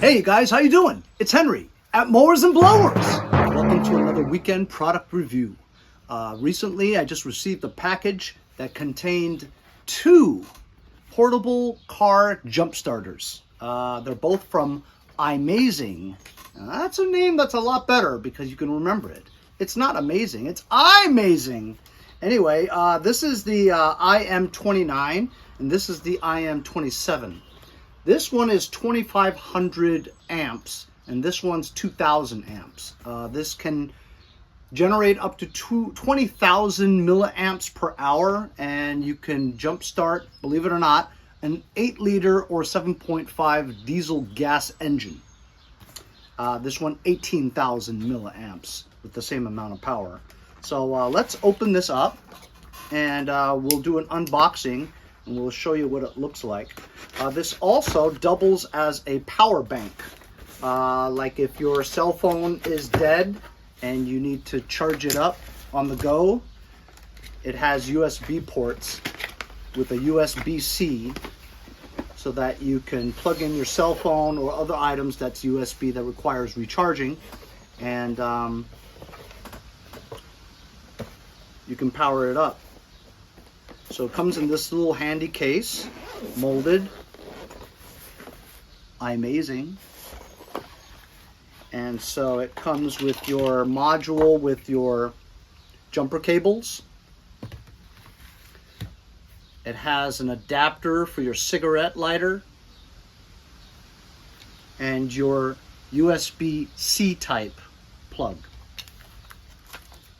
Hey guys, how you doing? It's Henry at Mowers and Blowers. Welcome to another weekend product review. Recently, I just received a package that contained two portable car jump starters. They're both from IMAZING. That's a name that's a lot better because you can remember it. It's not amazing, it's IMAZING. Anyway, this is the IM29 and this is the IM27. This one is 2500 amps and this one's 2000 amps. This can generate up to 20,000 milliamps per hour, and you can jumpstart, believe it or not, an 8-liter or 7.5 diesel gas engine. This one 18,000 milliamps with the same amount of power. So let's open this up and we'll do an unboxing and we'll show you what it looks like. This also doubles as a power bank. Like if your cell phone is dead and you need to charge it up on the go, it has USB ports with a USB-C so that you can plug in your cell phone or other items that's USB that requires recharging, and you can power it up. So it comes in this little handy case, molded, IMAZING. And so it comes with your module with your jumper cables. It has an adapter for your cigarette lighter and your USB-C type plug.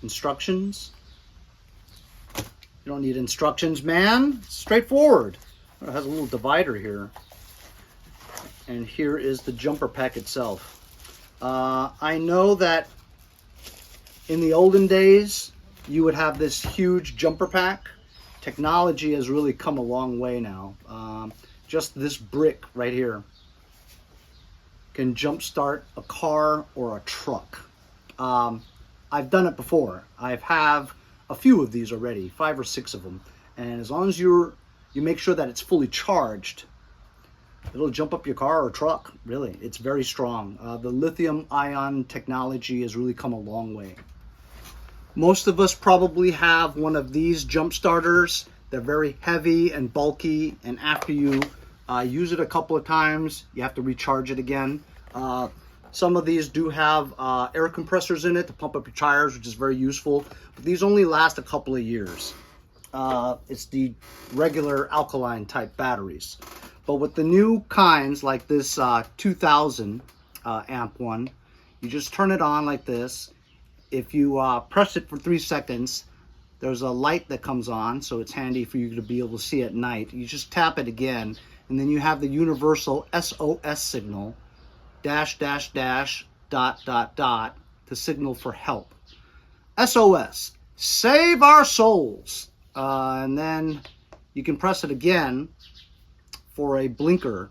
Instructions. You don't need instructions, man. It's straightforward. It has a little divider here. And here is the jumper pack itself. I know that in the olden days, you would have this huge jumper pack. Technology has really come a long way now. Just this brick right here can jumpstart a car or a truck. I've done it before. I have a few of these already, 5 or 6 of them. And as long as you make sure that it's fully charged, it'll jump up your car or truck, really. It's very strong. The lithium-ion technology has really come a long way. Most of us probably have one of these jump starters. They're very heavy and bulky, and after you use it a couple of times, you have to recharge it again. Some of these do have air compressors in it to pump up your tires, which is very useful, but these only last a couple of years. It's the regular alkaline type batteries. But with the new kinds, like this 2000 amp one, you just turn it on like this. If you press it for 3 seconds, there's a light that comes on, so it's handy for you to be able to see at night. You just tap it again, and then you have the universal SOS signal, dash, dash, dash, dot, dot, dot, to signal for help. SOS, save our souls. And then you can press it again for a blinker,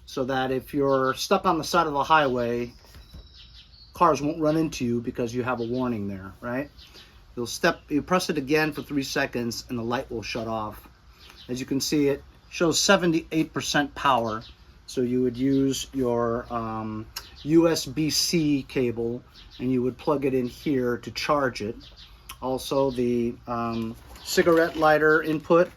so that if you're stuck on the side of the highway, cars won't run into you because you have a warning there, right? You press it again for 3 seconds and the light will shut off. As you can see, it shows 78% power. So you would use your USB-C cable and you would plug it in here to charge it. Also the cigarette lighter input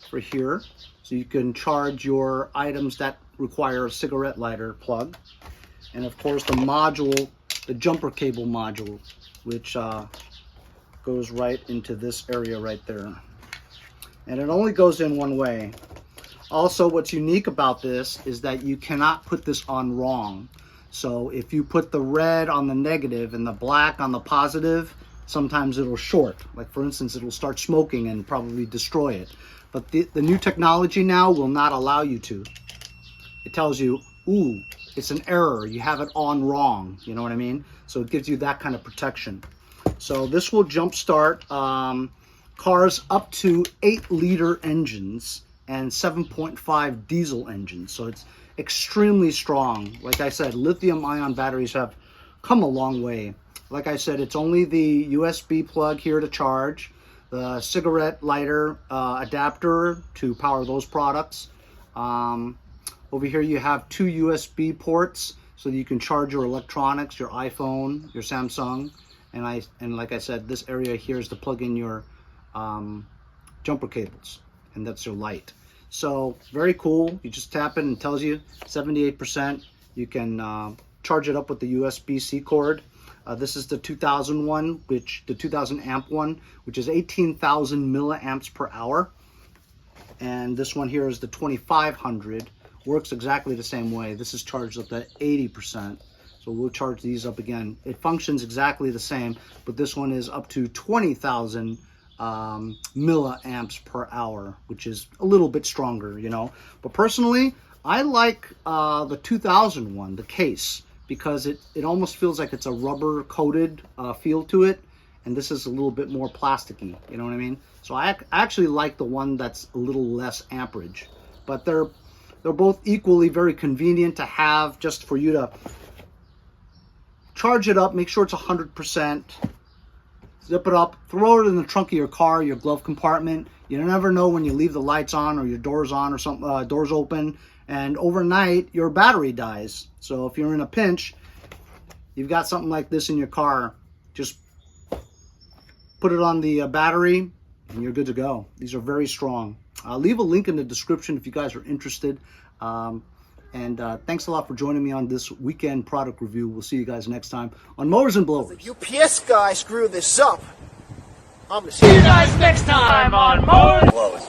for here. So you can charge your items that require a cigarette lighter plug. And of course the module, the jumper cable module, which goes right into this area right there. And it only goes in one way. Also, what's unique about this is that you cannot put this on wrong. So if you put the red on the negative and the black on the positive, sometimes it'll short. Like for instance, it'll start smoking and probably destroy it. But the new technology now will not allow you to. It tells you, ooh, it's an error. You have it on wrong. You know what I mean? So it gives you that kind of protection. So this will jumpstart cars up to 8-liter engines and 7.5 diesel engines. So it's extremely strong. Like I said, lithium-ion batteries have come a long way. Like I said, it's only the USB plug here to charge, the cigarette lighter adapter to power those products. Over here you have 2 USB ports so that you can charge your electronics, your iPhone, your Samsung. And like I said, this area here is to plug in your jumper cables, and that's your light. So very cool. You just tap it and it tells you 78%. You can charge it up with the USB-C cord. This is the 2000 one, the 2000 amp one, which is 18,000 milliamps per hour. And this one here is the 2500. Works exactly the same way. This is charged up to 80%. So we'll charge these up again. It functions exactly the same, but this one is up to 20,000 milliamps per hour, which is a little bit stronger, you know. But personally, I like the 2000 one, the case, because it almost feels like it's a rubber coated feel to it, and this is a little bit more plasticky, you know what I mean? So I actually like the one that's a little less amperage, but they're both equally very convenient to have, just for you to charge it up, make sure it's 100%, zip it up, throw it in the trunk of your car, your glove compartment. You never know when you leave the lights on or your doors on or something, doors open, and overnight your battery dies. So if you're in a pinch, you've got something like this in your car, just put it on the battery and you're good to go. These are very strong. I'll leave a link in the description if you guys are interested. And thanks a lot for joining me on this weekend product review. We'll see you guys next time on Mowers and Blowers. The UPS guy screwed this up. I'm gonna See you guys next time on Mowers and Blowers.